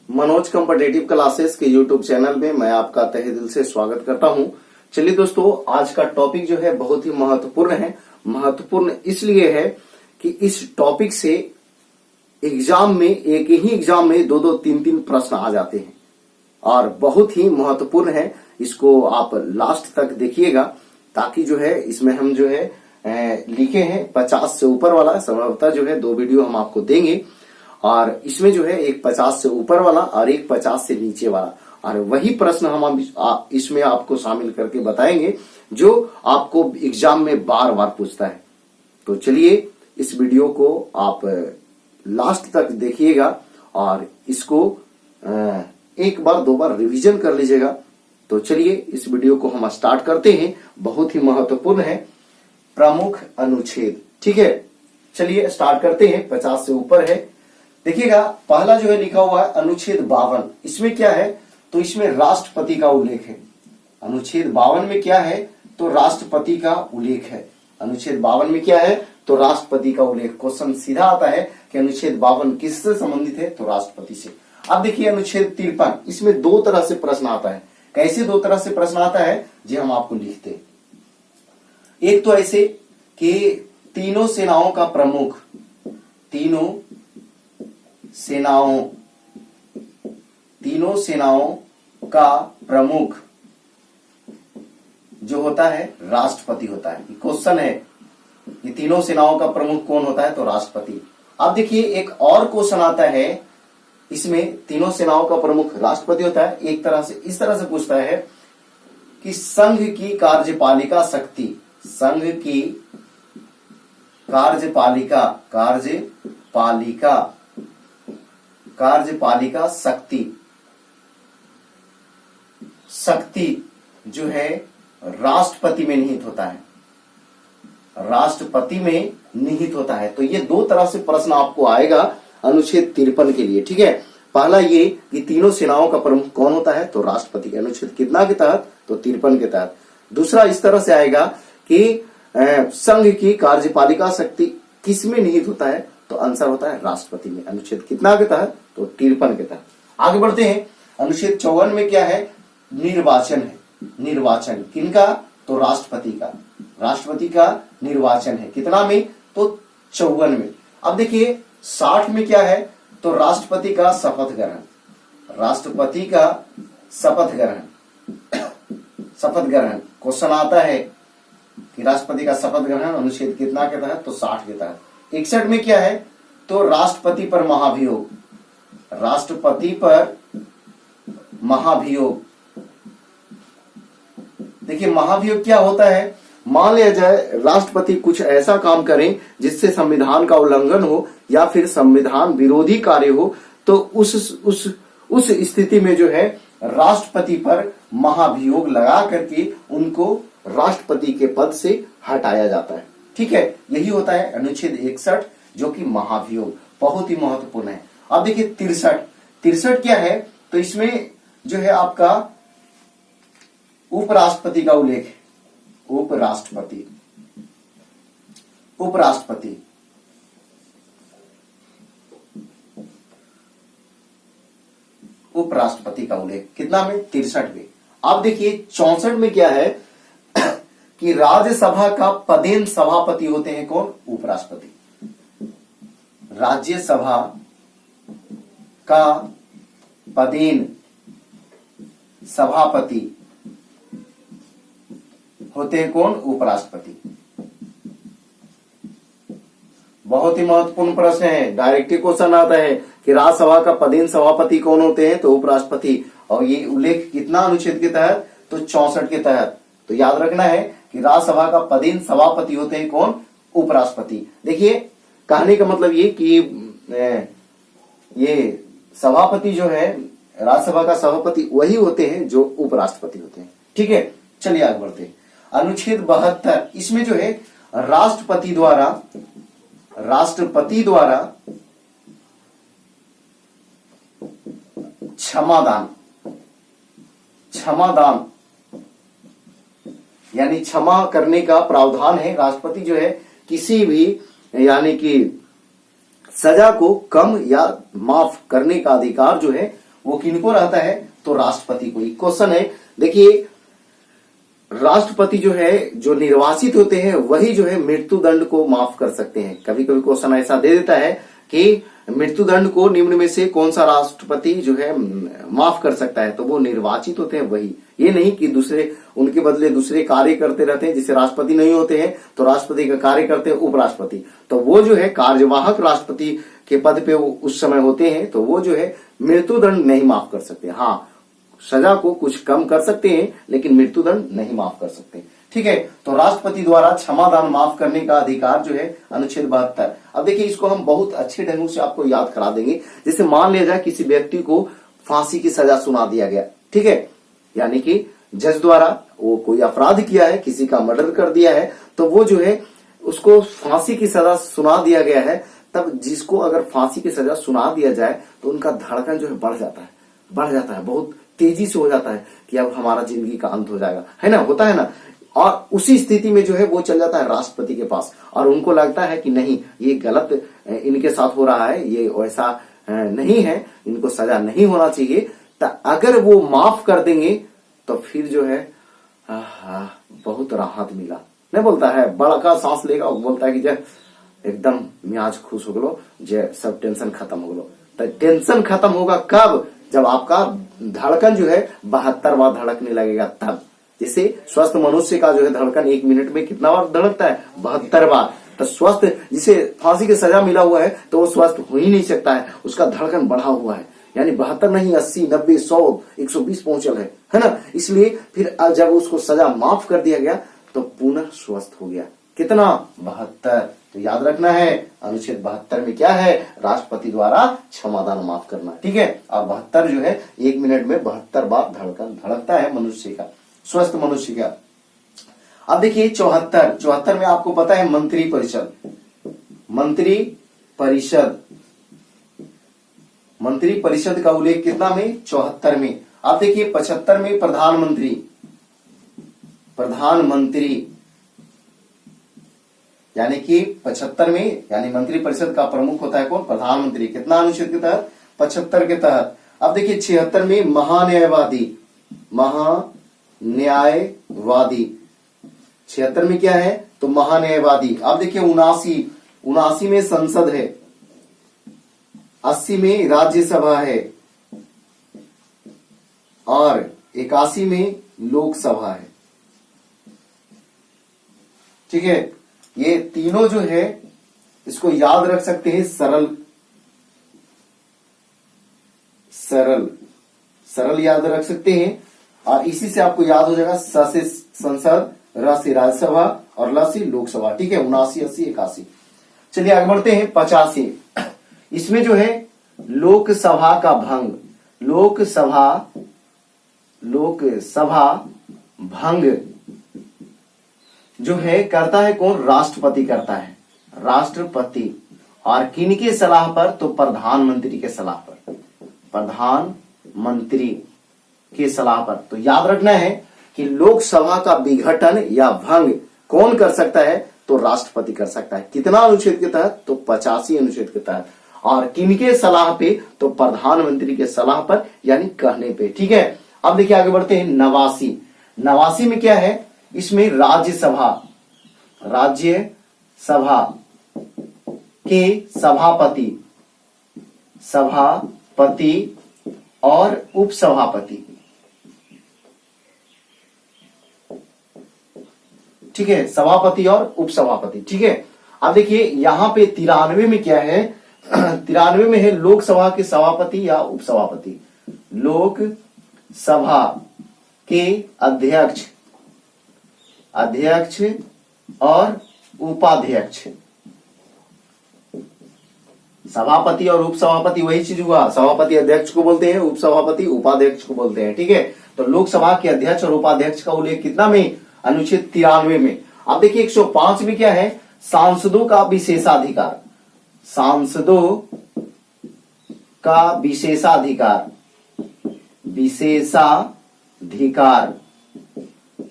Manoj competitive classes के YouTube channel में मैं आपका तहे दिल से स्वागत करता हूं। चलिए दोस्तों, आज का टॉपिक जो है बहुत ही महत्वपूर्ण है। महत्वपूर्ण इसलिए है कि इस टॉपिक से एग्जाम में, एक ही एग्जाम में दो तीन तीन प्रश्न आ जाते हैं और बहुत ही महत्वपूर्ण है। इसको आप लास्ट तक देखिएगा ताकि जो है इसमें हम जो है लिखे हैं 50 से ऊपर वाला, संभवतः जो है 2 वीडियो हम आपको देंगे और इसमें जो है एक 50 से ऊपर वाला और एक 50 से नीचे वाला, और वही प्रश्न हम इसमें आपको शामिल करके बताएंगे जो आपको एग्जाम में बार बार पूछता है। तो चलिए इस वीडियो को आप लास्ट तक देखिएगा और इसको एक बार 2 बार रिवीजन कर लीजिएगा। तो चलिए इस वीडियो को हम स्टार्ट करते हैं। बहुत ही महत्वपूर्ण है, प्रमुख अनुच्छेद। ठीक है, चलिए स्टार्ट करते हैं। 50 से ऊपर है। देखिएगा, पहला जो है लिखा हुआ है अनुच्छेद 52। इसमें क्या है तो इसमें राष्ट्रपति का उल्लेख है। अनुच्छेद 52 में क्या है तो राष्ट्रपति का उल्लेख है। अनुच्छेद 52 में क्या है तो राष्ट्रपति का उल्लेख। क्वेश्चन सीधा आता है कि अनुच्छेद 52 किससे संबंधित है तो राष्ट्रपति से। अब देखिए अनुच्छेद 53, इसमें 2 तरह से प्रश्न आता है। कैसे 2 तरह से प्रश्न आता है जी हम आपको लिखते हैं। एक तो ऐसे कि तीनों सेनाओं का प्रमुख, तीनों सेनाओं का प्रमुख जो होता है राष्ट्रपति होता है। क्वेश्चन है कि तीनों सेनाओं का प्रमुख कौन होता है तो राष्ट्रपति। अब देखिए एक और क्वेश्चन आता है, इसमें तीनों सेनाओं का प्रमुख राष्ट्रपति होता है। एक तरह से इस तरह से पूछता है कि संघ की कार्यपालिका शक्ति, संघ की कार्यपालिका शक्ति जो है राष्ट्रपति में निहित होता है, राष्ट्रपति में निहित होता है। तो ये 2 तरह से प्रश्न आपको आएगा अनुच्छेद 53 के लिए। ठीक है, पहला ये कि तीनों सेनाओं का प्रमुख कौन होता है तो राष्ट्रपति के अनुच्छेद कितना के तहत तो 53 के तहत। दूसरा इस तरह से आएगा कि संघ की कार्यपालिका शक्ति किस में निहित होता है तो आंसर होता है राष्ट्रपति में, अनुच्छेद कितना के तहत तो 53 के तहत। आगे बढ़ते हैं। अनुच्छेद 54 में क्या है निर्वाचन है। निर्वाचन किनका तो राष्ट्रपति का, राष्ट्रपति का निर्वाचन है। कितना में तो 54 में। अब देखिए 60 में क्या है तो राष्ट्रपति का शपथ ग्रहण, राष्ट्रपति का शपथ ग्रहण क्वेश्चन आता है कि राष्ट्रपति का शपथ ग्रहण अनुच्छेद कितना के तहत तो 60 के तहत। 61 में क्या है तो राष्ट्रपति पर महाभियोग, राष्ट्रपति पर महाभियोग। देखिए महाभियोग क्या होता है, मान लिया जाए राष्ट्रपति कुछ ऐसा काम करें जिससे संविधान का उल्लंघन हो या फिर संविधान विरोधी कार्य हो, तो उस स्थिति में जो है राष्ट्रपति पर महाभियोग लगा करके उनको राष्ट्रपति के पद से हटाया जाता है। ठीक है, यही होता है अनुच्छेद 61 जो कि महाभियोग, बहुत ही महत्वपूर्ण है। अब देखिए 63 क्या है तो इसमें जो है आपका उपराष्ट्रपति का उल्लेख है। उपराष्ट्रपति का उल्लेख कितना में 63 में। अब देखिए 64 में क्या है कि राज्यसभा का पदेन सभापति होते हैं कौन उपराष्ट्रपति। राज्यसभा का पदेन सभापति होते हैं कौन उपराष्ट्रपति। बहुत ही महत्वपूर्ण प्रश्न है, डायरेक्टली क्वेश्चन आता है कि राज्यसभा का पदेन सभापति कौन होते हैं तो उपराष्ट्रपति, और ये उल्लेख कितना अनुच्छेद के तहत तो 64 के तहत। तो याद रखना है कि राज्यसभा का पदेन सभापति होते हैं कौन उपराष्ट्रपति। देखिए कहने का मतलब ये कि ये सभापति जो है राज्यसभा का सभापति वही होते हैं जो उपराष्ट्रपति होते हैं। ठीक है, चलिए आगे बढ़ते हैं। अनुच्छेद 72, इसमें जो है राष्ट्रपति द्वारा क्षमादान यानी क्षमा करने का प्रावधान है। राष्ट्रपति जो है किसी भी यानी कि सजा को कम या माफ करने का अधिकार जो है वो किनको रहता है? तो राष्ट्रपति को। क्वेश्चन है, देखिए राष्ट्रपति जो है, जो निर्वाचित होते हैं वही जो है मृत्यु दंड को माफ कर सकते हैं। कभी कभी क्वेश्चन ऐसा दे देता है कि मृत्यु दंड को निम्न में से कौन सा राष्ट्रपति जो है माफ कर सकता है? तो वो निर्वाचित होते हैं वही, ये नहीं कि दूसरे उनके बदले दूसरे कार्य करते रहते हैं। जिसे राष्ट्रपति नहीं होते हैं तो राष्ट्रपति का कार्य करते हैं उपराष्ट्रपति, तो वो जो है कार्यवाहक राष्ट्रपति के पद पे वो उस समय होते हैं, तो वो जो है मृत्यु दंड नहीं माफ कर सकते। हाँ, सजा को कुछ कम कर सकते हैं लेकिन मृत्यु दंड नहीं माफ कर सकते। ठीक है, तो राष्ट्रपति द्वारा क्षमादान माफ करने का अधिकार जो है अनुच्छेद 72। अब देखिए इसको हम बहुत अच्छे ढंग से आपको याद करा देंगे। जैसे मान लिया जाए किसी व्यक्ति को फांसी की सजा सुना दिया गया, ठीक है, यानी कि जज द्वारा वो कोई अपराध किया है, किसी का मर्डर कर दिया है, तो वो जो है उसको फांसी की सजा सुना दिया गया है। तब जिसको अगर फांसी की सजा सुना दिया जाए तो उनका धड़कन जो है बढ़ जाता है, बहुत तेजी से हो जाता है कि अब हमारा जिंदगी का अंत हो जाएगा, है ना, होता है ना। और उसी स्थिति में जो है वो चल जाता है राष्ट्रपति के पास और उनको लगता है कि नहीं, ये गलत इनके साथ हो रहा है, ये वैसा नहीं है, इनको सजा नहीं होना चाहिए। तो अगर वो माफ कर देंगे तो फिर जो है बहुत राहत मिला, नहीं बोलता है, बड़ा का सांस लेगा, बोलता है कि जय एकदम मियाज खुश हो गलो, जय सब टेंशन खत्म हो गलो। तो टेंशन खत्म होगा कब? जब आपका धड़कन जो है 72 बार धड़कने लगेगा तब। जैसे स्वस्थ मनुष्य का जो है धड़कन 1 मिनट में कितना बार धड़कता है? 72 बार। तो स्वस्थ, जिसे फांसी की सजा मिला हुआ है तो वो स्वस्थ हो ही नहीं सकता है, उसका धड़कन बढ़ा हुआ है, यानी 72 नहीं 80, 90, 100, 120 पहुंचल है ना। इसलिए फिर जब उसको सजा माफ कर दिया गया तो पुनः स्वस्थ हो गया। कितना? 72। तो याद रखना है अनुच्छेद 72 में क्या है? राष्ट्रपति द्वारा क्षमादान माफ करना, ठीक है। और 72 जो है 1 मिनट में 72 बार धड़कन धड़कता है मनुष्य का, स्वस्थ मनुष्य का। अब देखिए 74 में आपको पता है मंत्री परिषद, मंत्री परिषद का उल्लेख कितना में? 74 में। अब देखिए 75 में प्रधानमंत्री, यानी कि 75 में यानी मंत्री परिषद का प्रमुख होता है कौन? प्रधानमंत्री। कितना अनुच्छेद के तहत? 75 के तहत। अब देखिए 76 में महान्यायवादी, 76 में क्या है? तो महान्यायवादी। अब देखिए 79 में संसद है, 80 में राज्यसभा है और 81 में लोकसभा है, ठीक है। ये तीनों जो है इसको याद रख सकते हैं, सरल याद रख सकते हैं और इसी से आपको याद हो जाएगा स से संसद, र से राज्यसभा और ल से लोकसभा, ठीक है। 79, 80, 81। चलिए आगे बढ़ते हैं 85। इसमें जो है लोकसभा का भंग, लोकसभा भंग जो है करता है कौन? राष्ट्रपति करता है, राष्ट्रपति। और किनके सलाह पर? तो प्रधानमंत्री के सलाह पर, प्रधानमंत्री के सलाह पर। तो याद रखना है कि लोकसभा का विघटन या भंग कौन कर सकता है? तो राष्ट्रपति कर सकता है। कितना अनुच्छेद के तहत? तो 85 अनुच्छेद के तहत। और किनके सलाह पे? तो प्रधानमंत्री के सलाह पर, यानी कहने पे, ठीक है। अब देखिए आगे बढ़ते हैं 89 में क्या है? इसमें राज्यसभा के सभापति और उपसभापति, ठीक है, सभापति और उपसभापति, ठीक है। अब देखिए यहां पे 93 में क्या है? 93 में है लोकसभा के सभापति या उपसभापति, लोकसभा के अध्यक्ष और उपाध्यक्ष। सभापति और उपसभापति वही चीज हुआ, सभापति अध्यक्ष को बोलते हैं, उपसभापति उपाध्यक्ष को बोलते हैं, ठीक है। तो लोकसभा के अध्यक्ष और उपाध्यक्ष का उल्लेख कितना में? अनुच्छेद 93 में। अब देखिए 105 में क्या है? सांसदों का विशेषाधिकार, सांसदों का विशेषाधिकार,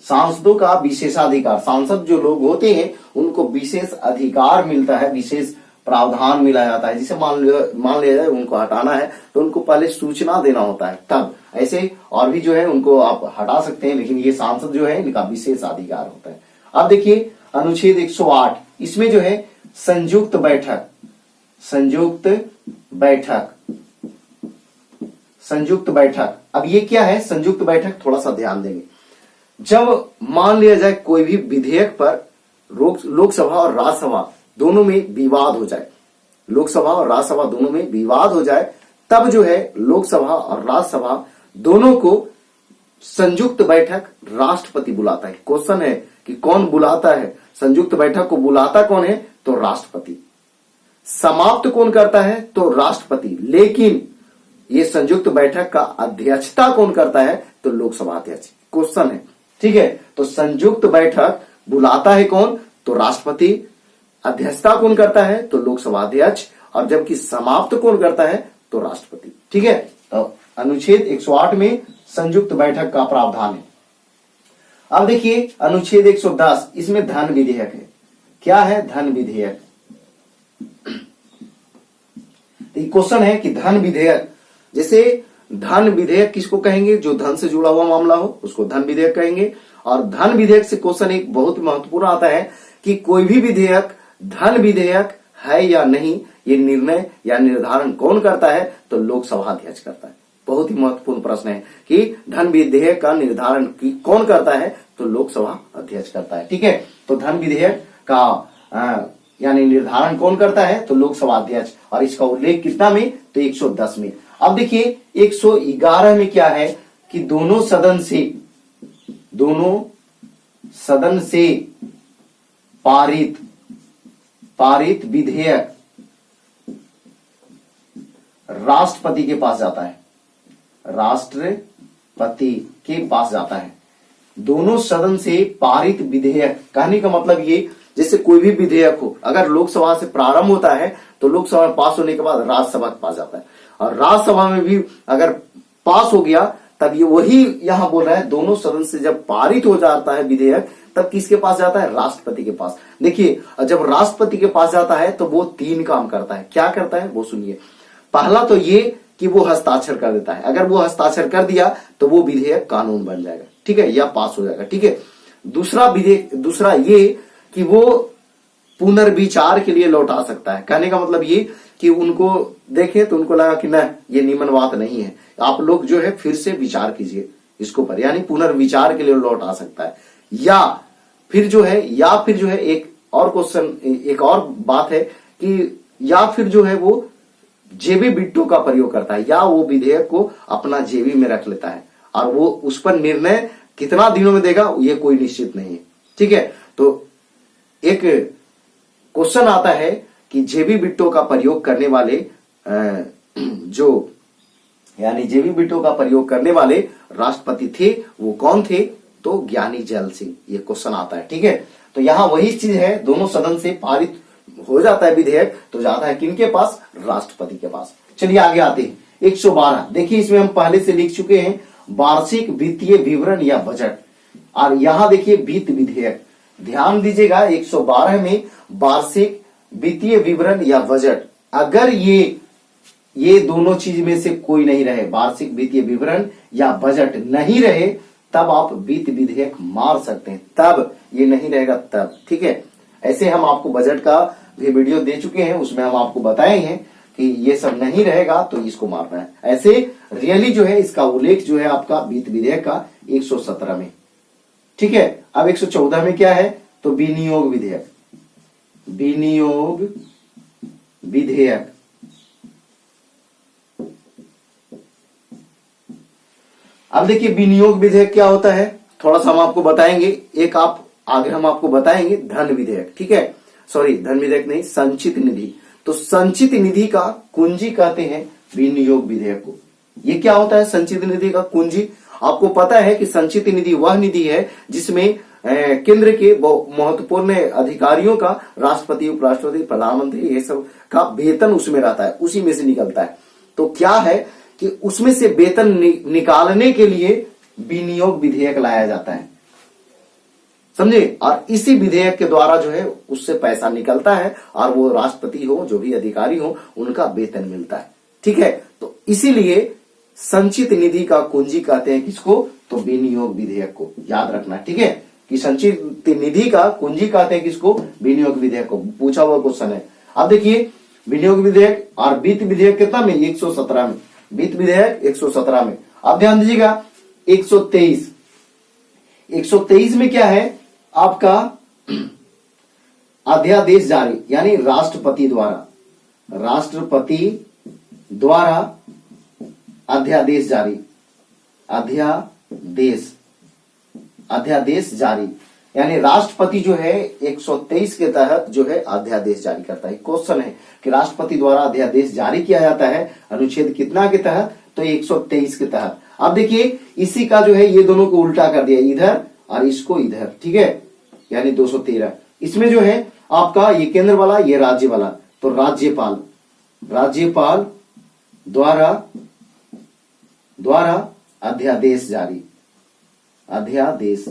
सांसदों का विशेषाधिकार। सांसद जो लोग होते हैं उनको विशेष अधिकार मिलता है, विशेष प्रावधान मिला जाता है। जिसे मान लिया जाए उनको हटाना है तो उनको पहले सूचना देना होता है, तब ऐसे और भी जो है उनको आप हटा सकते हैं, लेकिन ये सांसद जो है इनका विशेष अधिकार होता है। अब देखिए अनुच्छेद 108, इसमें जो है संयुक्त बैठक, संयुक्त बैठक, संयुक्त बैठक। अब ये क्या है संयुक्त बैठक, थोड़ा सा ध्यान देंगे। जब मान लिया जाए कोई भी विधेयक पर लोकसभा और राज्यसभा दोनों में विवाद हो जाए, लोकसभा और राज्यसभा दोनों में विवाद हो जाए, तब जो है लोकसभा और राज्यसभा दोनों को संयुक्त बैठक राष्ट्रपति बुलाता है। क्वेश्चन है कि कौन बुलाता है? संयुक्त बैठक को बुलाता कौन है? तो राष्ट्रपति। समाप्त कौन करता है? तो राष्ट्रपति। लेकिन ये संयुक्त बैठक का अध्यक्षता कौन करता है? तो लोकसभा अध्यक्ष। क्वेश्चन है, ठीक है। तो संयुक्त बैठक बुलाता है कौन? तो राष्ट्रपति। अध्यक्षता कौन करता है? तो लोकसभा अध्यक्ष। और जबकि समाप्त कौन करता है? तो राष्ट्रपति। ठीक है। तो अनुच्छेद 108 में संयुक्त बैठक का प्रावधान है। अब देखिए अनुच्छेद 110, इसमें धन विधेयक है। क्या है? धन विधेयक। क्वेश्चन है कि धन विधेयक, जैसे धन विधेयक किसको कहेंगे? जो धन से जुड़ा हुआ मामला हो उसको धन विधेयक कहेंगे। और धन विधेयक से क्वेश्चन एक बहुत महत्वपूर्ण आता है कि कोई भी विधेयक धन विधेयक है या नहीं, ये निर्णय या निर्धारण कौन करता है? तो लोकसभा अध्यक्ष करता है। बहुत ही महत्वपूर्ण प्रश्न है कि धन विधेयक का निर्धारण कौन करता है? तो लोकसभा अध्यक्ष करता है। ठीक है। तो धन विधेयक का यानी निर्धारण कौन करता है? तो लोकसभा अध्यक्ष। और इसका उल्लेख कितना में? तो 110 में। अब देखिए 111 में क्या है कि दोनों सदन से पारित विधेयक राष्ट्रपति के पास जाता है, राष्ट्रपति के पास जाता है। दोनों सदन से पारित विधेयक कहने का मतलब ये, जैसे कोई भी विधेयक हो, अगर लोकसभा से प्रारंभ होता है तो लोकसभा में पास होने के बाद राज्यसभा के पास जाता है, और राज्यसभा में भी अगर पास हो गया तब ये वही यहां बोल रहा है, दोनों सदन से जब पारित हो जाता है विधेयक तब किसके पास जाता है? राष्ट्रपति के पास। देखिए जब राष्ट्रपति के पास जाता है तो वो 3 काम करता है। क्या करता है वो सुनिए। पहला तो ये कि वो हस्ताक्षर कर देता है। अगर वो हस्ताक्षर कर दिया तो वो विधेयक कानून बन जाएगा, ठीक है, या पास हो जाएगा। ठीक है। दूसरा ये कि वो पुनर्विचार के लिए लौटा सकता है। कहने का मतलब ये कि उनको देखे तो उनको लगा कि ना ये निमन बात नहीं है, आप लोग जो है फिर से विचार कीजिए इसको पर, यानी पुनर्विचार के लिए लौटा सकता है। या फिर जो है एक और क्वेश्चन, एक और बात है कि या फिर जो है वो जेबी बिट्टो का प्रयोग करता है, या वो विधेयक को अपना जेबी में रख लेता है और वो उस पर निर्णय कितना दिनों में देगा ये कोई निश्चित नहीं है। ठीक है। तो एक क्वेश्चन आता है कि जेबी बिट्टो का प्रयोग करने वाले जेबी बिट्टो का प्रयोग करने वाले राष्ट्रपति थे, वो कौन थे? तो ज्ञानी जैल सिंह। ये क्वेश्चन आता है। ठीक है। तो यहां वही चीज है, दोनों सदन से पारित हो जाता है विधेयक तो जाता है किनके पास? राष्ट्रपति के पास। चलिए आगे आते हैं 112। देखिए इसमें हम पहले से लिख चुके हैं वार्षिक वित्तीय विवरण या बजट, और यहां देखिए वित्त विधेयक। ध्यान दीजिएगा 112 में वार्षिक वित्तीय विवरण या बजट, अगर ये दोनों चीज में से कोई नहीं रहे, वार्षिक वित्तीय विवरण या बजट नहीं रहे, तब आप वित्त विधेयक मार सकते हैं। तब ये नहीं रहेगा तब। ठीक है। ऐसे हम आपको बजट का भी वीडियो दे चुके हैं, उसमें हम आपको बताए हैं कि ये सब नहीं रहेगा तो इसको मारना है। ऐसे रियली जो है इसका उल्लेख जो है आपका वित्त विधेयक का 117 में। ठीक है। अब 114 में क्या है? तो विनियोग विधेयक। विनियोग विधेयक अब देखिए विनियोग विधेयक क्या होता है, थोड़ा सा हम आपको बताएंगे। एक आप आगे हम आपको बताएंगे धन विधेयक। ठीक है। सॉरी, धन विधेयक नहीं, संचित निधि। तो संचित निधि का कुंजी कहते हैं विनियोग विधेयक को। ये क्या होता है संचित निधि का कुंजी? आपको पता है कि संचित निधि वह निधि है जिसमें केंद्र के महत्वपूर्ण अधिकारियों का, राष्ट्रपति, उपराष्ट्रपति, प्रधानमंत्री, ये सब का वेतन उसमें रहता है, उसी में से निकलता है। तो क्या है कि उसमें से वेतन निकालने के लिए विनियोग विधेयक लाया जाता है। समझे। और इसी विधेयक के द्वारा जो है उससे पैसा निकलता है और वो राष्ट्रपति हो, जो भी अधिकारी हो, उनका वेतन मिलता है। ठीक है, तो इसीलिए संचित निधि का कुंजी कहते हैं किसको, तो विनियोग विधेयक को याद रखना। ठीक है, कि संचित निधि का कुंजी कहते हैं किसको, विनियोग विधेयक को। पूछा हुआ क्वेश्चन है। अब देखिए विनियोग विधेयक और वित्त विधेयक कितना में, 117 में, वित्त विधेयक 117 में। अब ध्यान दीजिएगा 123 में क्या है आपका, अध्यादेश जारी, यानी राष्ट्रपति द्वारा अध्यादेश जारी, अध्यादेश जारी, यानी राष्ट्रपति जो है 123 के तहत जो है अध्यादेश जारी करता है। क्वेश्चन है कि राष्ट्रपति द्वारा अध्यादेश जारी किया जाता है अनुच्छेद कितना के तहत, तो 123 के तहत। अब देखिए इसी का जो है ये दोनों को उल्टा कर दिया, इधर और इसको इधर। ठीक है, यानी 213। इसमें जो है आपका ये केंद्र वाला, ये राज्य वाला, तो राज्यपाल द्वारा अध्यादेश जारी, अध्यादेश,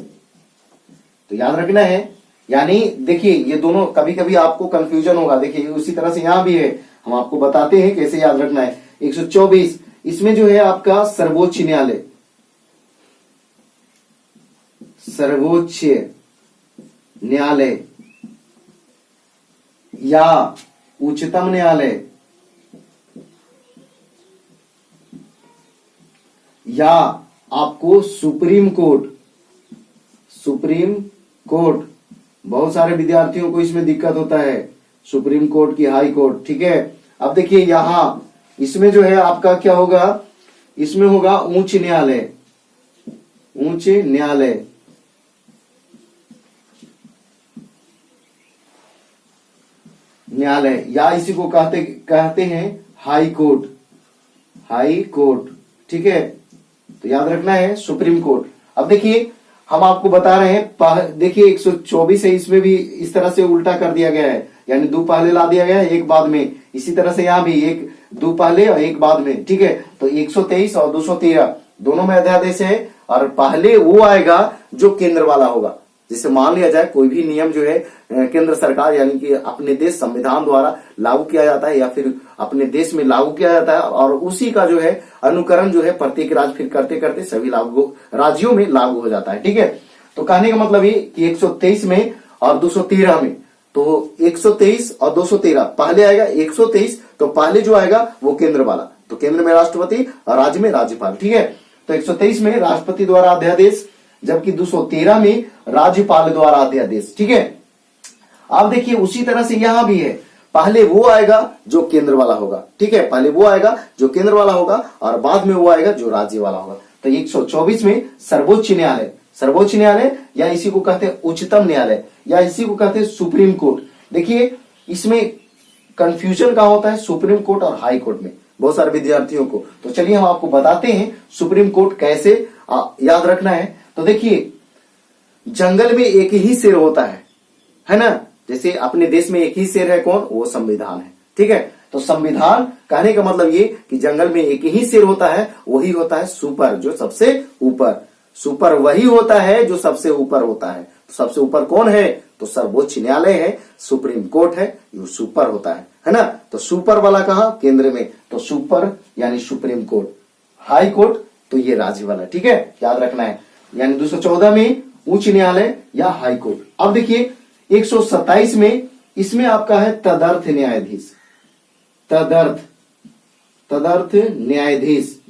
तो याद रखना है। यानी देखिए ये दोनों कभी कभी आपको कंफ्यूजन होगा, देखिए उसी तरह से यहां भी है, हम आपको बताते हैं कैसे याद रखना है। 124 इसमें जो है आपका सर्वोच्च न्यायालय या उच्चतम न्यायालय या आपको सुप्रीम कोर्ट, बहुत सारे विद्यार्थियों को इसमें दिक्कत होता है, सुप्रीम कोर्ट की हाई कोर्ट। ठीक है, अब देखिए यहां इसमें जो है आपका क्या होगा, इसमें होगा उच्च न्यायालय या इसी को कहते हैं हाई कोर्ट। ठीक है, तो याद रखना है सुप्रीम कोर्ट। अब देखिए हम आपको बता रहे हैं, देखिए 124 है, इसमें भी इस तरह से उल्टा कर दिया गया है, यानी दो पहले ला दिया गया है एक बाद में। इसी तरह से यहाँ भी एक दो पहले और एक बाद में। ठीक है, तो 123 और 213 दोनों में अध्यादेश है, और पहले वो आएगा जो केंद्र वाला होगा। जिसे मान लिया जाए कोई भी नियम जो है केंद्र सरकार यानी कि अपने देश संविधान द्वारा लागू किया जाता है या फिर अपने देश में लागू किया जाता है, और उसी का जो है अनुकरण जो है प्रत्येक राज्य फिर करते करते सभी राज्यों में लागू हो जाता है। ठीक है, तो कहने का मतलब ये कि 123 में और 213 में, तो 123 और 213 पहले आएगा। 123 तो पहले जो आएगा वो केंद्र वाला, तो केंद्र में राष्ट्रपति और राज्य में राज्यपाल। ठीक है, तो 123 में राष्ट्रपति द्वारा अध्यादेश, जबकि 213 में राज्यपाल द्वारा अध्यादेश। ठीक है, आप देखिए उसी तरह से यहां भी है, पहले वो आएगा जो केंद्र वाला होगा। ठीक है, पहले वो आएगा जो केंद्र वाला होगा और बाद में वो आएगा जो राज्य वाला होगा। तो 124 में सर्वोच्च न्यायालय या इसी को कहते हैं उच्चतम न्यायालय या इसी को कहते हैं सुप्रीम कोर्ट। देखिए इसमें कंफ्यूजन कहां होता है, सुप्रीम कोर्ट और हाई कोर्ट में, बहुत सारे विद्यार्थियों को। तो चलिए हम आपको बताते हैं सुप्रीम कोर्ट कैसे याद रखना है। तो देखिए जंगल में एक ही शेर होता है ना, जैसे अपने देश में एक ही शेर है, कौन, वो संविधान है। ठीक है, तो संविधान कहने का मतलब ये कि जंगल में एक ही शेर होता है, वही होता है सुपर, जो सबसे ऊपर। सुपर वही होता है जो सबसे ऊपर होता है। तो सबसे ऊपर कौन है, तो सर्वोच्च न्यायालय है, सुप्रीम कोर्ट है, ये सुपर होता है ना। तो सुपर वाला कहा, केंद्र में, तो सुपर यानी सुप्रीम कोर्ट, हाई कोर्ट तो ये राज्य वाला। ठीक है, याद रखना है। यानी 214 में उच्च न्यायालय या हाई कोर्ट। अब देखिए 127 में, इसमें आपका है तदर्थ न्यायाधीश, तदर्थ न्यायाधीश।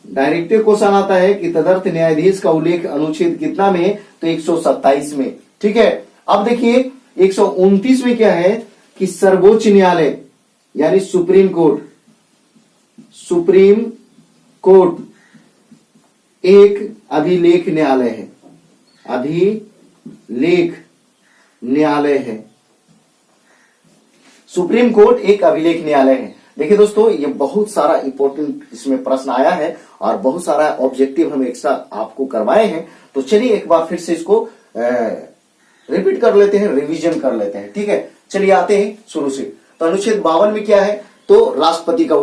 डायरेक्ट क्वेश्चन आता है कि तदर्थ न्यायाधीश का उल्लेख अनुच्छेद कितना में है, तो 127 में। ठीक है, अब देखिए 129 में क्या है कि सर्वोच्च न्यायालय यानी सुप्रीम कोर्ट एक अभिलेख न्यायालय है, सुप्रीम कोर्ट एक अभिलेख न्यायालय है। देखिए दोस्तों, ये बहुत सारा इंपॉर्टेंट इसमें प्रश्न आया है और बहुत सारा ऑब्जेक्टिव हम एक्स्ट्रा आपको करवाए हैं। तो चलिए एक बार फिर से इसको रिपीट कर लेते हैं, रिवीजन कर लेते हैं। ठीक है, चलिए आते हैं शुरू से। तो अनुच्छेद 52 में क्या है, तो राष्ट्रपति का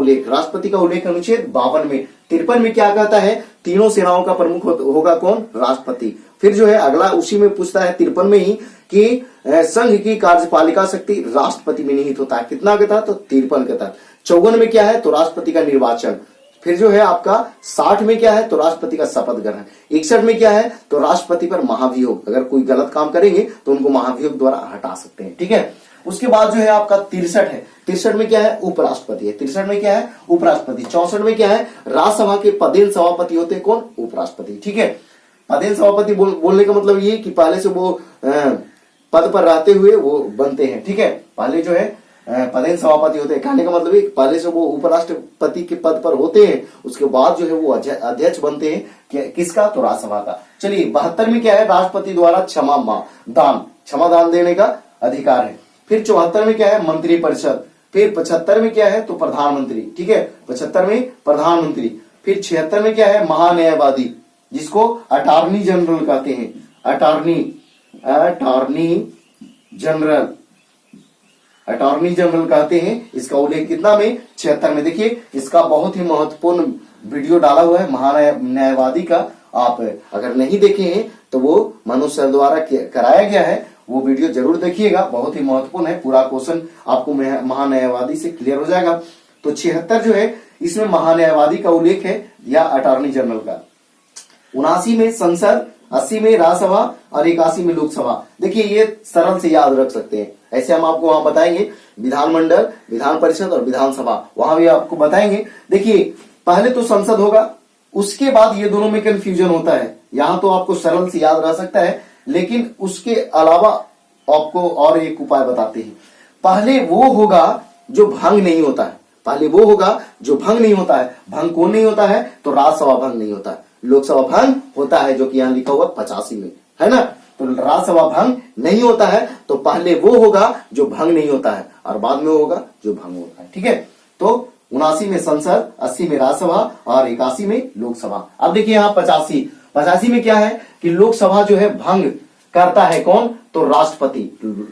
उल्लेख अनुच्छेद 52 में। 53 में क्या कहता है, तीनों सेनाओं का प्रमुख होगा कौन, राष्ट्रपति। फिर जो है अगला उसी में पूछता है 53 में ही कि संघ की कार्यपालिका शक्ति राष्ट्रपति में निहित होता है। कितना के तहत? तो 53 के तहत। 54 में क्या है? तो राष्ट्रपति का निर्वाचन। फिर जो है आपका 60 में क्या है? तो राष्ट्रपति का शपथ ग्रहण। 61 में क्या है? तो राष्ट्रपति पर महाभियोग, अगर कोई गलत काम करेंगे तो उनको महाभियोग द्वारा हटा सकते हैं। ठीक है। उसके बाद जो है आपका 63 है। 63 में क्या है? उपराष्ट्रपति है। 63 में क्या है? उपराष्ट्रपति। 64 में क्या है? राज्यसभा के पदेन सभापति होते हैं कौन? उपराष्ट्रपति। ठीक है। पदेन सभापति बोलने का मतलब ये कि पहले से वो पद पर रहते हुए वो बनते हैं। ठीक है। पहले जो है पदेन सभापति होते हैं, कहने का मतलब है पहले से वो उपराष्ट्रपति के पद पर होते हैं, उसके बाद जो है वो अध्यक्ष बनते हैं किसका? तो राज्यसभा का। चलिए 72 में क्या है? राष्ट्रपति द्वारा क्षमा दान देने का अधिकार है। फिर 74 में क्या है? मंत्री परिषद। फिर 75 में क्या है? तो प्रधानमंत्री। ठीक है। 75 में प्रधानमंत्री। फिर 76 में क्या है? महान्यायवादी, जिसको अटॉर्नी जनरल कहते हैं। अटॉर्नी जनरल कहते हैं। इसका उल्लेख कितना में? 76 में। देखिए इसका बहुत ही महत्वपूर्ण वीडियो डाला हुआ है महान्यायवादी का। आप अगर नहीं देखे हैं तो वो मनोज सर द्वारा कराया गया है, वो वीडियो जरूर देखिएगा, बहुत ही महत्वपूर्ण है। पूरा क्वेश्चन आपको महान्यायवादी से क्लियर हो जाएगा। तो 76 जो है इसमें महान्यायवादी का उल्लेख है या अटॉर्नी जनरल का। 79 में संसद, 80 में राज्यसभा और 81 में लोकसभा। देखिए ये सरल से याद रख सकते हैं, ऐसे हम आपको वहां बताएंगे। विधानमंडल, विधान परिषद और विधानसभा वहां भी आपको बताएंगे। देखिए पहले तो संसद होगा, उसके बाद ये दोनों में कंफ्यूजन होता है। यहां तो आपको सरल से याद रह सकता है, लेकिन उसके अलावा आपको और एक उपाय बताते हैं। पहले वो होगा जो भंग नहीं होता है। पहले वो होगा जो भंग नहीं होता है। भंग कौन नहीं होता है? तो राज्यसभा भंग नहीं होता है, लोकसभा भंग होता है, जो कि यहां लिखा हुआ 85 में है ना। तो राज्यसभा भंग नहीं होता है, तो पहले वो होगा जो भंग नहीं होता है और बाद में होगा जो भंग होता है। ठीक है। तो 79 में संसद, 80 में राज्यसभा और 81 में लोकसभा। अब देखिए यहाँ 85 में क्या है कि लोकसभा जो है भंग करता है कौन? तो राष्ट्रपति।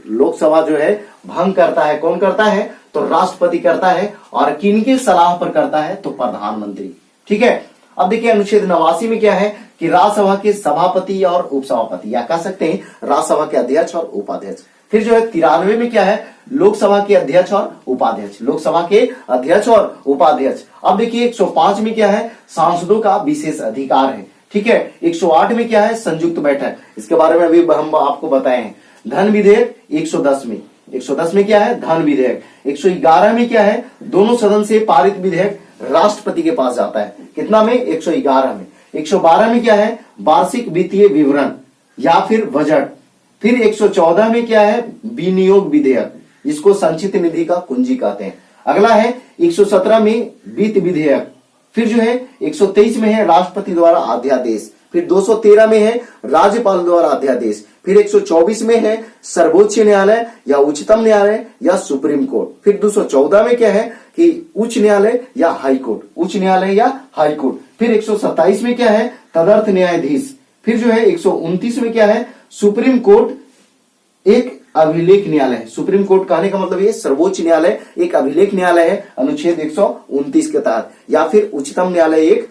लोकसभा जो है भंग करता है, कौन करता है? तो राष्ट्रपति करता है। और किनकी सलाह पर करता है? तो प्रधानमंत्री। ठीक है। अब देखिए अनुच्छेद 89 में क्या है कि राज्यसभा के सभापति और उपसभापति, या कह सकते हैं राज्यसभा के अध्यक्ष और उपाध्यक्ष। फिर जो है 93 में क्या है? लोकसभा के अध्यक्ष और उपाध्यक्ष। लोकसभा के अध्यक्ष और उपाध्यक्ष। अब देखिए 105 में क्या है? सांसदों का विशेष अधिकार है। ठीक है। 108 में क्या है? संयुक्त बैठक, इसके बारे में अभी हम आपको बताए हैं। धन विधेयक 110 में क्या है? धन विधेयक। 111 में क्या है? दोनों सदन से पारित विधेयक राष्ट्रपति के पास जाता है। कितना में? 111 में। 112 में क्या है? वार्षिक वित्तीय विवरण या फिर बजट। फिर 114 में क्या है? विनियोग विधेयक, जिसको संचित निधि का कुंजी कहते हैं। अगला है 117 में वित्त विधेयक। फिर जो है 123 में है राष्ट्रपति द्वारा अध्यादेश। फिर 213 में है राज्यपाल द्वारा अध्यादेश। फिर 124 में है सर्वोच्च न्यायालय या उच्चतम न्यायालय या सुप्रीम कोर्ट। फिर 214 में क्या है कि उच्च न्यायालय या हाई कोर्ट, उच्च न्यायालय या हाई कोर्ट। फिर 127 में क्या है? तदर्थ न्यायाधीश। फिर जो है 129 में क्या है? सुप्रीम कोर्ट एक अभिलेख न्यायालय है। सुप्रीम कोर्ट कहने का मतलब ये सर्वोच्च न्यायालय एक अभिलेख न्यायालय है अनुच्छेद 129 के तहत, या फिर उच्चतम न्यायालय एक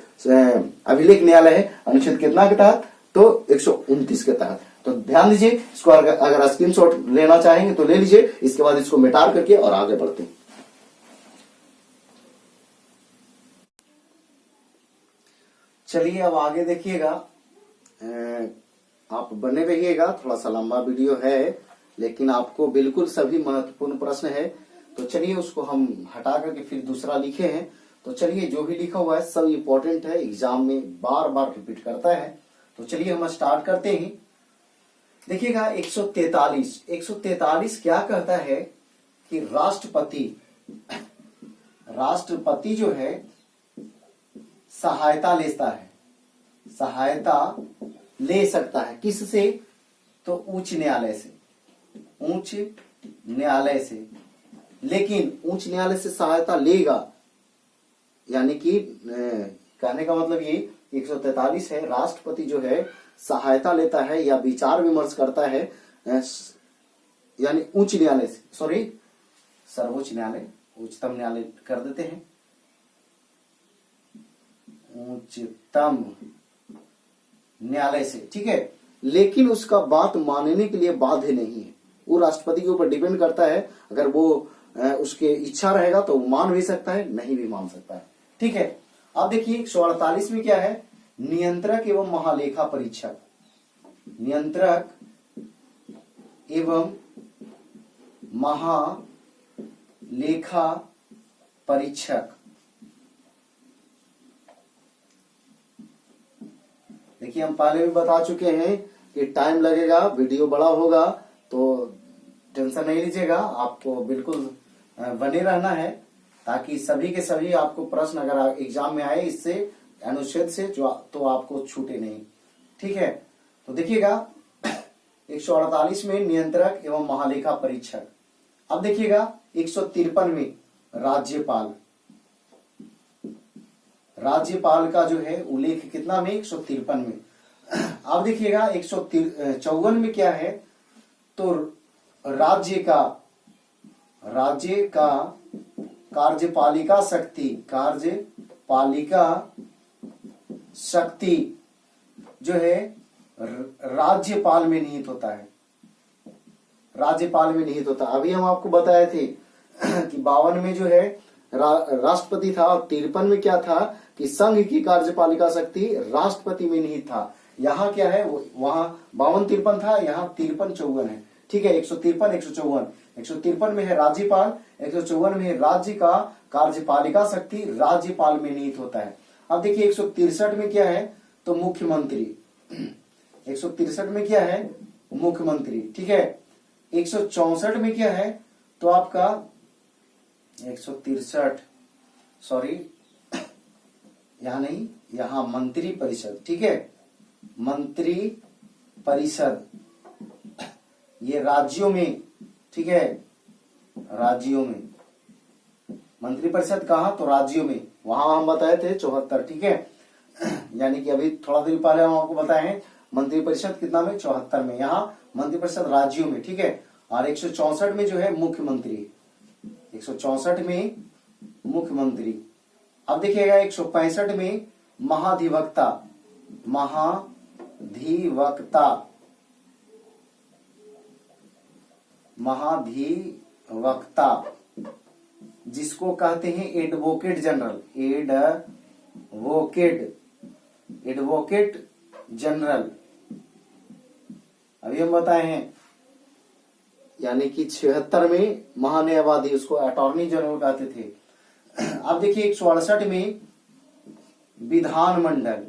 अभिलेख न्यायालय है अनुच्छेद कितना के तहत? तो 129 के तहत। तो ध्यान दीजिए, इसको अगर स्क्रीनशॉट लेना चाहेंगे तो ले लीजिए, इसके बाद इसको मिटा करके और आगे बढ़ते हैं। चलिए अब आगे देखिएगा, आप बने रहिएगा, थोड़ा सा लंबा वीडियो है लेकिन आपको बिल्कुल सभी महत्वपूर्ण प्रश्न है। तो चलिए उसको हम हटा करके फिर दूसरा लिखे हैं। तो चलिए जो भी लिखा हुआ है सब इंपॉर्टेंट है, एग्जाम में बार बार रिपीट करता है। तो चलिए हम स्टार्ट करते हैं। देखिएगा 143 क्या कहता है कि राष्ट्रपति जो है सहायता लेता है, सहायता ले सकता है किससे? तो उच्च न्यायालय से, उच्च न्यायालय से। लेकिन उच्च न्यायालय से सहायता लेगा, यानी कि कहने का मतलब ये 143 है, राष्ट्रपति जो है सहायता लेता है या विचार विमर्श करता है यानी उच्च न्यायालय से, सॉरी सर्वोच्च न्यायालय, उच्चतम न्यायालय कर देते हैं, उच्चतम न्यायालय से। ठीक है। लेकिन उसका बात मानने के लिए बाध्य नहीं है। वो राष्ट्रपति के ऊपर डिपेंड करता है। अगर वो उसके इच्छा रहेगा तो मान भी सकता है, नहीं भी मान सकता है। ठीक है, अब देखिए 148 में क्या है, नियंत्रक एवं महालेखा परीक्षक। नियंत्रक एवं महालेखा परीक्षक। देखिए हम पहले भी बता चुके हैं कि टाइम लगेगा, वीडियो बड़ा होगा, तो टेंशन नहीं लीजिएगा, आपको बिल्कुल बने रहना है ताकि सभी के सभी आपको प्रश्न अगर एग्जाम में आए इससे अनुच्छेद से जो तो आपको छूटे नहीं। ठीक है, तो देखिएगा 148 में नियंत्रक एवं महालेखा परीक्षक। अब देखिएगा 153 में राज्यपाल। राज्यपाल का जो है उल्लेख कितना में, 153 में। अब देखिएगा 154 में क्या है, तो राज्य का कार्यपालिका शक्ति जो है राज्यपाल में निहित होता है। राज्यपाल में निहित होता है। अभी हम आपको बताए थे कि 52 में जो है राष्ट्रपति था और 53 में क्या था कि संघ की कार्यपालिका शक्ति राष्ट्रपति में निहित था। यहाँ क्या है, वहां 52-53 था, यहाँ 53-54 है। ठीक है, 153-154। 153 में है राज्यपाल, 154 में है राज्य का कार्यपालिका शक्ति राज्यपाल में निहित होता है। अब देखिए 163 में क्या है, तो मुख्यमंत्री। 163 में क्या है, मुख्यमंत्री। ठीक है, 164 में क्या है, तो आपका 163 सॉरी यहां नहीं, यहां मंत्री परिषद। ठीक है, मंत्री परिषद ये राज्यों में। ठीक है, राज्यों में मंत्री परिषद कहा, तो राज्यों में। वहां हम बताए थे 74। ठीक है, यानी कि अभी थोड़ा देर पहले हम आपको बताए हैं मंत्री परिषद कितना में, 74 में। यहाँ मंत्री परिषद राज्यों में। ठीक है, और 164 में जो है मुख्यमंत्री। 164 में मुख्यमंत्री। अब देखिएगा 165 में महाधिवक्ता। महाधिवक्ता जिसको कहते हैं एडवोकेट जनरल। एडवोकेट जनरल अभी हम बताए हैं। यानी कि 76 में महान्यायवादी, उसको अटॉर्नी जनरल कहते थे। अब देखिए 168 में विधानमंडल।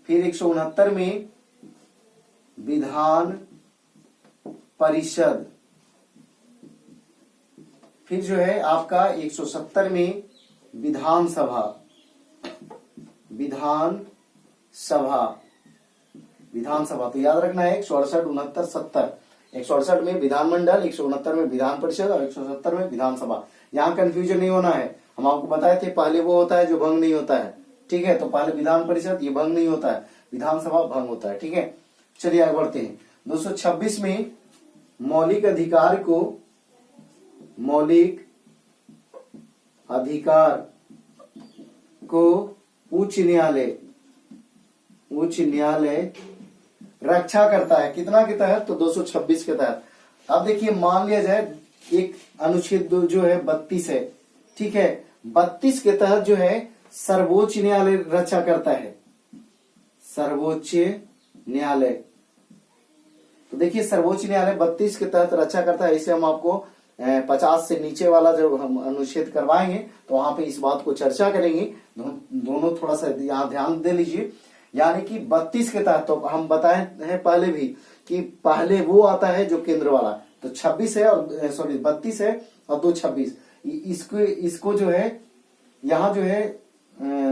फिर 169 में विधान परिषद। फिर जो है आपका 170 में विधानसभा। तो याद रखना है 168, 69, 70। 168 में विधानमंडल, 169 में विधान परिषद और 170 में विधानसभा। यहाँ कंफ्यूजन नहीं होना है। हम आपको बताए थे पहले वो होता है जो भंग नहीं होता है। ठीक है, तो पहले विधान परिषद ये भंग नहीं होता है, विधानसभा भंग होता है। ठीक है, चलिए आगे बढ़ते हैं। 226 में मौलिक अधिकार को उच्च न्यायालय रक्षा करता है। कितना के तहत, तो 226 के तहत। अब देखिए मान लिया जाए एक अनुच्छेद जो है 32 है। ठीक है, 32 के तहत जो है सर्वोच्च न्यायालय रक्षा करता है। सर्वोच्च न्यायालय, तो देखिए सर्वोच्च न्यायालय 32 के तहत रक्षा करता है। इसे हम आपको 50 से नीचे वाला जो हम अनुच्छेद करवाएंगे तो वहां पे इस बात को चर्चा करेंगे। दोनों थोड़ा सा यहाँ ध्यान दे लीजिए। यानी कि 32 के तहत, तो हम बताए हैं पहले भी कि पहले वो आता है जो केंद्र वाला, तो 26 है और सॉरी 32 है और 226। इसको जो है यहाँ जो है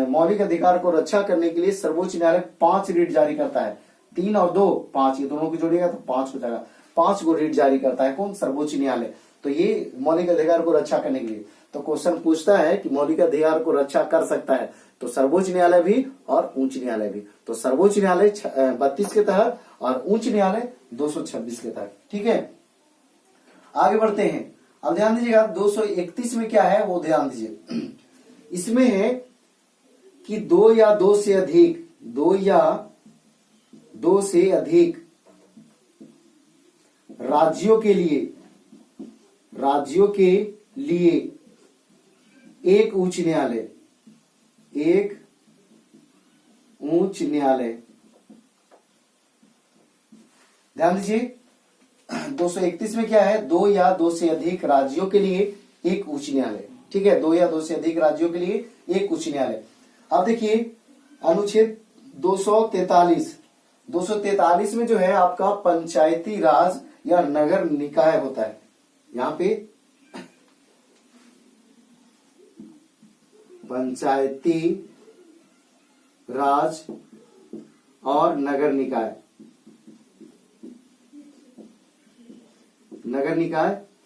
मौलिक अधिकार को रक्षा करने के लिए सर्वोच्च न्यायालय 5 रीट जारी करता है। 3 और 2 5, ये दोनों को जोड़िएगा तो 5 हो जाएगा। 5 को रीट जारी करता है कौन, सर्वोच्च न्यायालय। तो ये मौलिक अधिकार को रक्षा करने के लिए, तो क्वेश्चन पूछता है कि मौलिक अधिकार को रक्षा कर सकता है तो सर्वोच्च न्यायालय भी और उच्च न्यायालय भी। तो सर्वोच्च न्यायालय 32 के तहत और उच्च न्यायालय 226 के तहत। ठीक है, आगे बढ़ते हैं। अब ध्यान दीजिएगा 231 में क्या है वो ध्यान दीजिए। इसमें है कि 2 या 2 से अधिक दो या दो से अधिक राज्यों के लिए एक उच्च न्यायालय, ध्यान दीजिए 231 में क्या है, दो या दो से अधिक राज्यों के लिए एक उच्च न्यायालय, ठीक है, दो या दो से अधिक राज्यों के लिए एक उच्च न्यायालय। अब देखिए अनुच्छेद 243 में जो है आपका पंचायती राज या नगर निकाय होता है। यहां पे पंचायती राज और नगर निकाय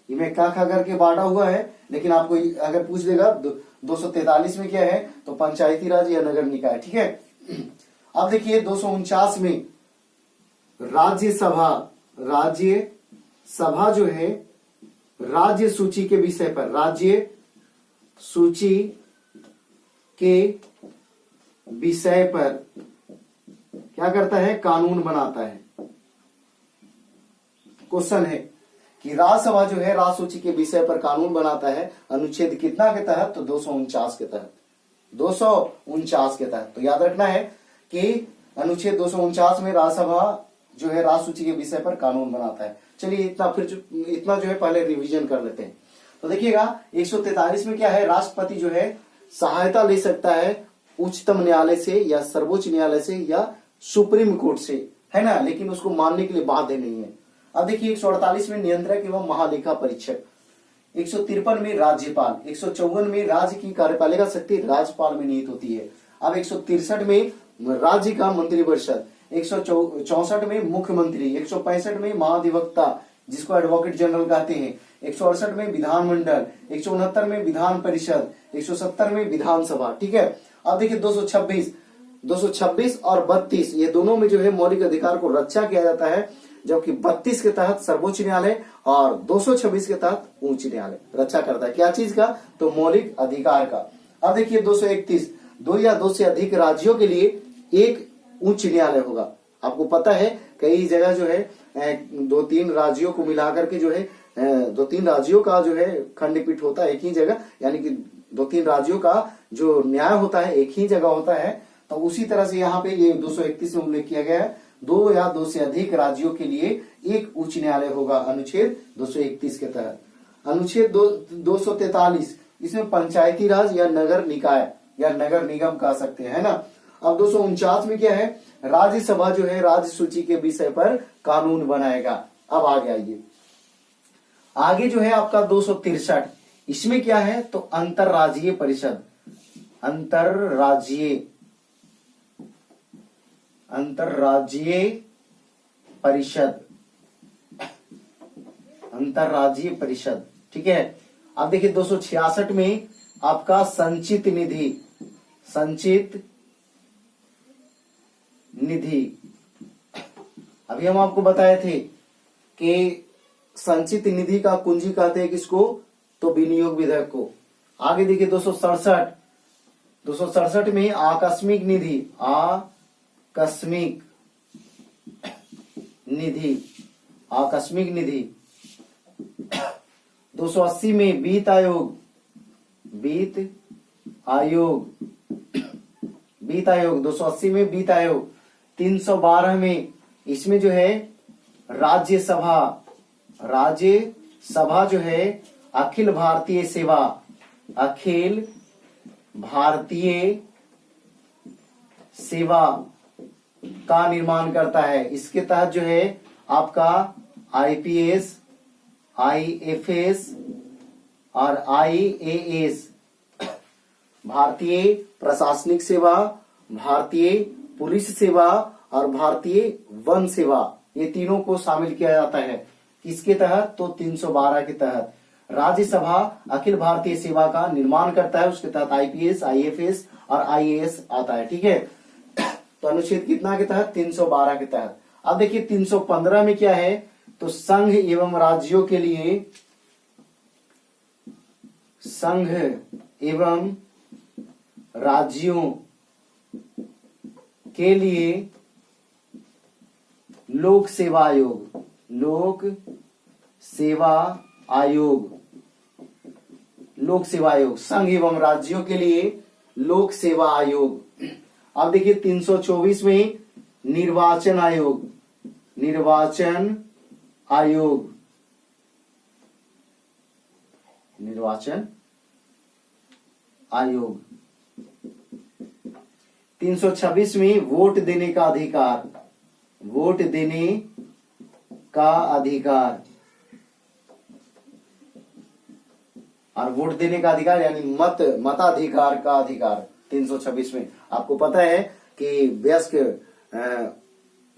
इनमें का करके बांटा हुआ है, लेकिन आपको अगर पूछ देगा 243 में क्या है तो पंचायती राज या नगर निकाय, ठीक है। अब देखिए 249 में राज्यसभा जो है राज्य सूची के विषय पर क्या करता है, कानून बनाता है। क्वेश्चन है कि राज्यसभा जो है राज्य सूची के विषय पर कानून बनाता है, अनुच्छेद कितना के तहत, तो 249 के तहत, 249 के तहत। तो याद रखना है कि अनुच्छेद 249 में राज्यसभा जो है राज्य सूची के विषय पर कानून बनाता है। चलिए इतना जो है पहले रिवीजन कर लेते हैं। तो देखिएगा 143 में क्या है, राष्ट्रपति जो है सहायता ले सकता है उच्चतम न्यायालय से या सर्वोच्च न्यायालय से या सुप्रीम कोर्ट से, है ना, लेकिन उसको मानने के लिए बाध्य नहीं है। अब देखिए 148 में नियंत्रक एवं महालेखा परीक्षक, 153 में राज्यपाल, 154 में राज्य की कार्यपालिका शक्ति राज्यपाल में निहित होती है। अब 163 में राज्य का मंत्रिपरिषद, 164 में मुख्यमंत्री, 165 में महाधिवक्ता जिसको एडवोकेट जनरल कहते हैं, 168 में विधानमंडल, 169 में विधान परिषद, 170 में विधानसभा, ठीक है। अब देखिए 226 और 32 ये दोनों में जो है मौलिक अधिकार को रक्षा किया जाता है, जबकि 32 के तहत सर्वोच्च न्यायालय और 226 के तहत उच्च न्यायालय रक्षा करता है। क्या चीज का, तो मौलिक अधिकार का। अब देखिए 231 दो या दो से अधिक राज्यों के लिए एक उच्च न्यायालय होगा। आपको पता है कई जगह जो है दो तीन राज्यों को मिलाकर के जो है दो तीन राज्यों का जो है खंडपीठ होता है एक ही जगह, यानी कि दो तीन राज्यों का जो न्याय होता है एक ही जगह होता है। तो उसी तरह से यहाँ पे ये 231 में उल्लेख किया गया है, दो या दो से अधिक राज्यों के लिए एक उच्च न्यायालय होगा अनुच्छेद 231 के तहत। अनुच्छेद 243 इसमें पंचायती राज या नगर निकाय या नगर निगम कह सकते हैं, है ना। अब 249 में क्या है, राज्यसभा जो है राज्य सूची के विषय पर कानून बनाएगा। अब आगे आइए, आगे जो है आपका 263 इसमें क्या है, तो अंतरराज्यीय परिषद, अंतरराज्यीय परिषद, ठीक है। अब देखिए 266 में आपका संचित निधि, अभी हम आपको बताए थे कि संचित निधि का कुंजी कहते हैं किसको, तो विनियोग विधेयक को। आगे देखिए 267 में आकस्मिक निधि, 280 में वित्त आयोग, 280 में वित्त आयोग, 312 में इसमें जो है राज्यसभा जो है अखिल भारतीय सेवा का निर्माण करता है। इसके तहत जो है आपका आईपीएस, आईएफएस और आईएएस, भारतीय प्रशासनिक सेवा, भारतीय पुलिस सेवा और भारतीय वन सेवा, ये तीनों को शामिल किया जाता है। किसके तहत, तो 312 के तहत। राज्यसभा अखिल भारतीय सेवा का निर्माण करता है, उसके तहत आईपीएस, आईएफएस और आईएएस आता है, ठीक है। तो अनुच्छेद कितना के तहत, 312 के तहत। अब देखिए 315 में क्या है, तो संघ एवं राज्यों के लिए लोक सेवा आयोग, लोक सेवा आयोग, लोक सेवा आयोग, संघ एवं राज्यों के लिए लोक सेवा आयोग। अब देखिए 324 में निर्वाचन आयोग, निर्वाचन आयोग, निर्वाचन आयोग। 326 में वोट देने का अधिकार, वोट देने का अधिकार, और वोट देने का अधिकार यानी मताधिकार का अधिकार। 326 में आपको पता है कि वयस्क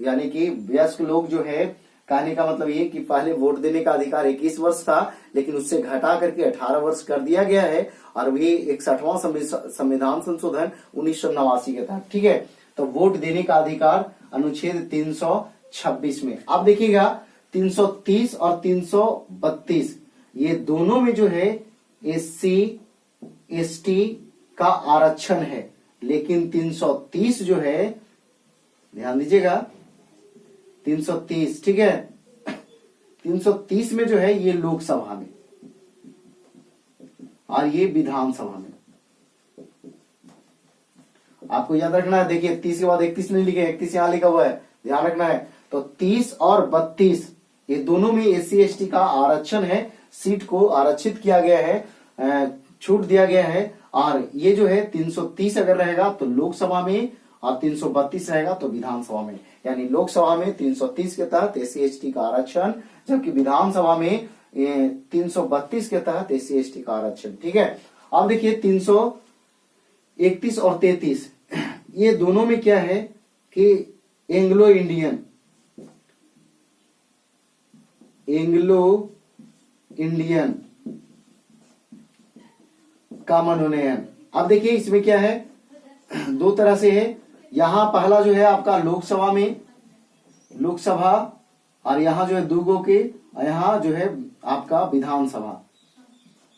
यानी कि वयस्क लोग जो है, कहने का मतलब ये कि पहले वोट देने का अधिकार 21 वर्ष था, लेकिन उससे घटा करके 18 वर्ष कर दिया गया है, और वे 61वां संविधान संशोधन 1989 के तहत। ठीक है, तो वोट देने का अधिकार अनुच्छेद 326 में। आप देखिएगा 330 और 332 ये दोनों में जो है SC ST का आरक्षण है, लेकिन 330 जो है, ध्यान दीजिएगा 330, ठीक है, 330 में जो है ये लोकसभा में और ये विधानसभा में। आपको याद रखना है, देखिए 30 के बाद 31 नहीं लिखे, 31 यहां लिखा हुआ है, ध्यान रखना है। तो 30 और 32 ये दोनों में SC ST का आरक्षण है, सीट को आरक्षित किया गया है, छूट दिया गया है। और ये जो है 330 अगर रहेगा तो लोकसभा में, और 332 रहेगा तो विधानसभा में। यानी लोकसभा में 330 के तहत SC ST का आरक्षण, जबकि विधानसभा में 332 के तहत SC ST का आरक्षण। ठीक है, अब देखिए 331 और 33 ये दोनों में क्या है कि एंग्लो इंडियन का मनोनयन। अब देखिए इसमें क्या है, दो तरह से है। यहां पहला जो है आपका लोकसभा में, लोकसभा, और यहां जो है दूगो के, यहां जो है आपका विधानसभा,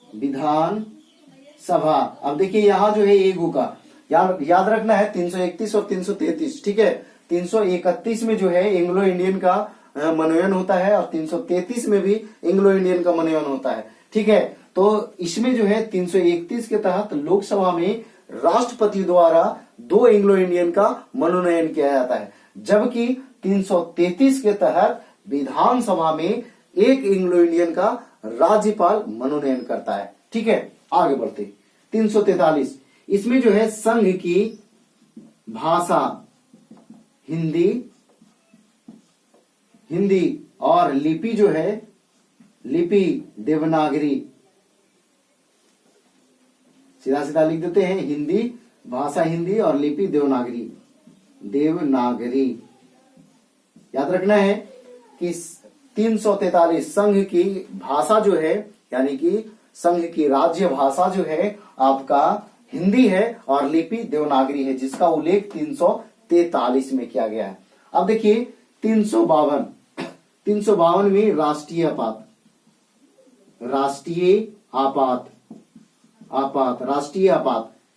विधानसभा। अब देखिए यहां जो है एगो का याद रखना है 331 और 333। ठीक है, 331 में जो है एंग्लो इंडियन का मनोनयन होता है, और 333 में भी एंग्लो इंडियन का मनोनयन होता है। ठीक है, तो इसमें जो है 331 के तहत लोकसभा में राष्ट्रपति द्वारा 2 एंग्लो इंडियन का मनोनयन किया जाता है, जबकि 333 के तहत विधानसभा में 1 एंग्लो इंडियन का राज्यपाल मनोनयन करता है। ठीक है, आगे बढ़ते 343 इसमें जो है संघ की भाषा हिंदी और लिपि जो है, लिपि देवनागरी, सीधा सीधा लिख देते हैं, हिंदी भाषा हिंदी और लिपि देवनागरी। याद रखना है कि 343 संघ की भाषा जो है, यानी कि संघ की राज्य भाषा जो है आपका हिंदी है और लिपि देवनागरी है, जिसका उल्लेख 343 में किया गया है। अब देखिए 352 में राष्ट्रीय आपात।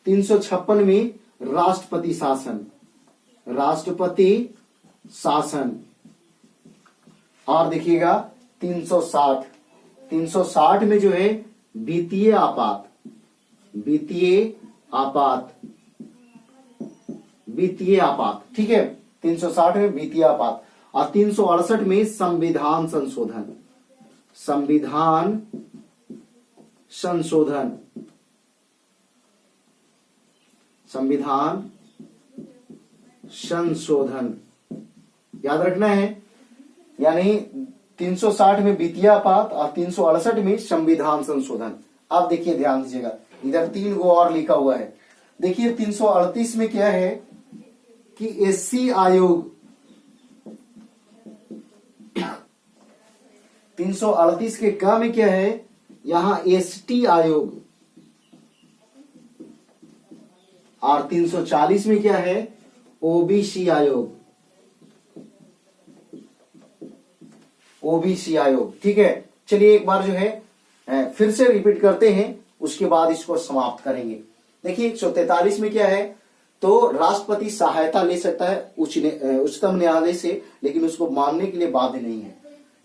356 में राष्ट्रपति शासन। और देखिएगा 360 में जो है वित्तीय आपात। ठीक है, 360 में वित्तीय आपात। और 368 में संविधान संशोधन याद रखना है। यानी 360 में वित्तीय आपात और 368 में संविधान संशोधन। अब देखिए ध्यान दीजिएगा, इधर 3 गो और लिखा हुआ है। देखिए 338 में क्या है कि SC आयोग, 338 के क में क्या है, यहां ST आयोग। और 340 में क्या है, OBC आयोग। ठीक है, चलिए एक बार जो है फिर से रिपीट करते हैं, उसके बाद इसको समाप्त करेंगे। देखिए 143 में क्या है तो राष्ट्रपति सहायता ले सकता है उच्चतम न्यायालय से, लेकिन उसको मानने के लिए बाध्य नहीं है।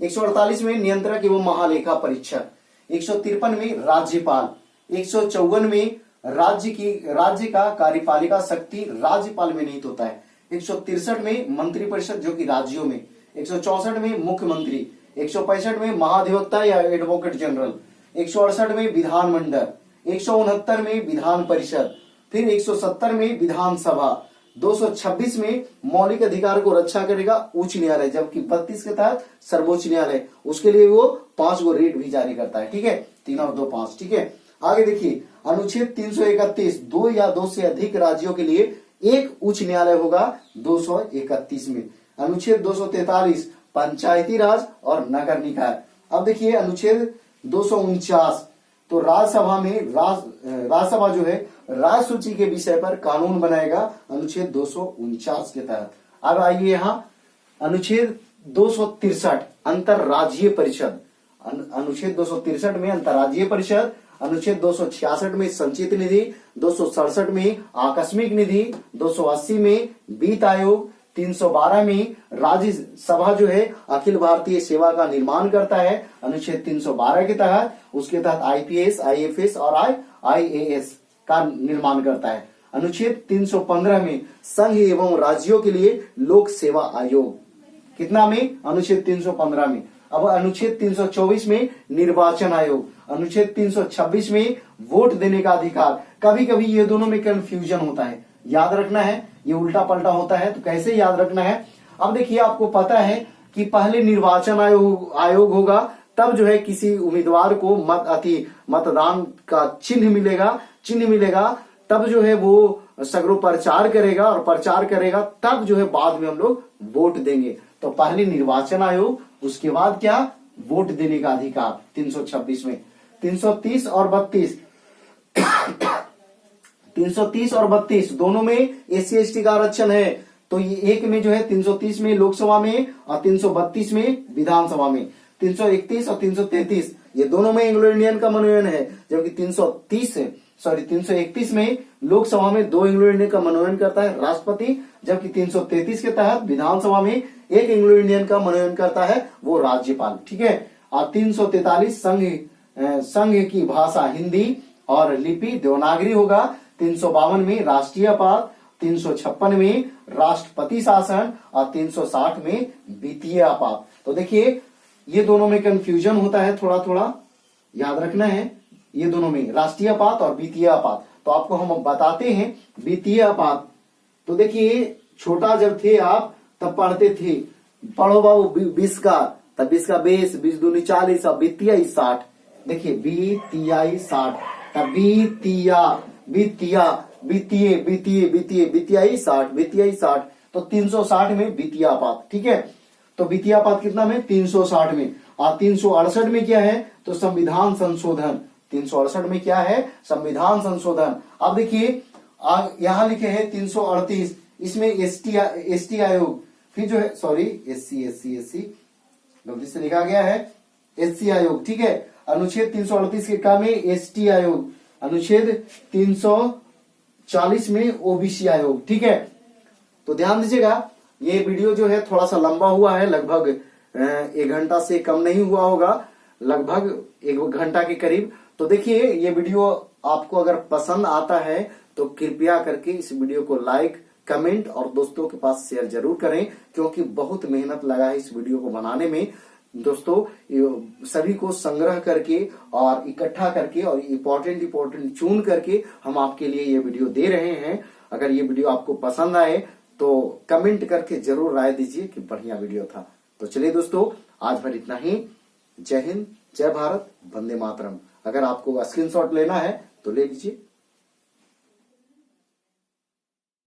148 में नियंत्रक एवं महालेखा परीक्षक, 153 में राज्यपाल, 154 में राज्य का कार्यपालिका शक्ति राज्यपाल में निहित होता है, 163 में मंत्रिपरिषद जो कि राज्यों में, 164 में मुख्यमंत्री, 165 में महाधिवक्ता या एडवोकेट जनरल, 168 में विधानमंडल, 169 में विधान परिषद, फिर 170 में विधानसभा, 226 में मौलिक अधिकार को रक्षा करेगा उच्च न्यायालय, जबकि 32 के तहत सर्वोच्च न्यायालय, उसके लिए वो 5 गो रेट भी जारी करता है। ठीक है, 3 और 2 5। ठीक है, आगे देखिए अनुच्छेद 331, 2 या 2 से अधिक राज्यों के लिए एक उच्च न्यायालय होगा 231 में। अनुच्छेद 243 पंचायती राज और नगर निकाय। अब देखिए अनुच्छेद 249, तो राज्यसभा में राज्यसभा जो है राज्य सूची के विषय पर कानून बनाएगा अनुच्छेद 249 के तहत। अब आइए यहाँ अनुच्छेद 263 अंतरराज्यीय परिषद, अनुच्छेद 263 में अंतरराज्यीय परिषद, अनुच्छेद 266 में संचित निधि, 267 में आकस्मिक निधि, 280 में वित्त आयोग, 312 में राज्यसभा जो है अखिल भारतीय सेवा का निर्माण करता है अनुच्छेद 312 के तहत, उसके तहत आईपीएस, आईएफएस और आईएएस का निर्माण करता है। अनुच्छेद 315 में संघ एवं राज्यों के लिए लोक सेवा आयोग, कितना में? अनुच्छेद 315 में। अब अनुच्छेद 324 में निर्वाचन आयोग, अनुच्छेद 326 में वोट देने का अधिकार। कभी कभी ये दोनों में कंफ्यूजन होता है, याद रखना है, ये उल्टा पलटा होता है, तो कैसे याद रखना है? अब देखिए आपको पता है कि पहले निर्वाचन आयोग होगा, तब जो है किसी उम्मीदवार को मतदान का चिन्ह मिलेगा, तब जो है वो सगरों प्रचार करेगा और प्रचार करेगा, तब जो है बाद में हम लोग वोट देंगे। तो पहले निर्वाचन आयोग, उसके बाद क्या? वोट देने का अधिकार 326 में। 330 और 32 330 और 32 दोनों में एससी एसटी का आरक्षण है। तो ये एक में जो है 330 में लोकसभा में और 332 में विधानसभा में। 331 और 333 ये दोनों में एंग्लो इंडियन का मनोनयन है, जबकि 331 में लोकसभा में 2 एंग्लो इंडियन का मनोनयन करता है राष्ट्रपति, जबकि 333 के तहत विधानसभा में 1 एंग्लो इंडियन का मनोनयन करता है वो राज्यपाल। ठीक है, और 343 संघ की भाषा हिंदी और लिपि देवनागरी होगा। 352 में राष्ट्रीय आपात, 356 में राष्ट्रपति शासन और 360 में वित्तीय आपात। तो देखिए ये दोनों में कंफ्यूजन होता है, थोड़ा थोड़ा याद रखना है, ये दोनों में राष्ट्रीय आपात और वित्तीय आपात। तो आपको हम बताते हैं वित्तीय आपात। तो देखिए छोटा जब थे आप तब पढ़ते थे, पढ़ो बाबू 20 का, तब 20 का 20, 20 दूनी 40 और वित्तीय 60। देखिए वित्तीय 60, तब वित्तीय 60, तो 360 में वित्तीय आपात। ठीक है, तो वित्तीय आपात कितना में? 360 में। और 368 में क्या है? तो संविधान संशोधन। 368 में क्या है? संविधान संशोधन। अब देखिए यहां लिखे हैं 338, इसमें एसटी आयोग, फिर जो है एससी गलती से लिखा गया है एससी आयोग। ठीक है, अनुच्छेद 338 के काम में एसटी आयोग, अनुच्छेद 340 में ओबीसी आयोग। ठीक है, तो ध्यान दीजिएगा ये वीडियो जो है थोड़ा सा लंबा हुआ है, लगभग 1 घंटा से कम नहीं हुआ होगा, लगभग 1 घंटा के करीब। तो देखिए ये वीडियो आपको अगर पसंद आता है तो कृपया करके इस वीडियो को लाइक, कमेंट और दोस्तों के पास शेयर जरूर करें, क्योंकि बहुत मेहनत लगा है इस वीडियो को बनाने में। दोस्तों सभी को संग्रह करके और इकट्ठा करके और इम्पोर्टेंट चुन करके हम आपके लिए ये वीडियो दे रहे हैं। अगर ये वीडियो आपको पसंद आए तो कमेंट करके जरूर राय दीजिए कि बढ़िया वीडियो था। तो चलिए दोस्तों आज भर इतना ही। जय हिंद, जय भारत, वंदे मातरम। अगर आपको स्क्रीनशॉट लेना है तो ले लीजिए।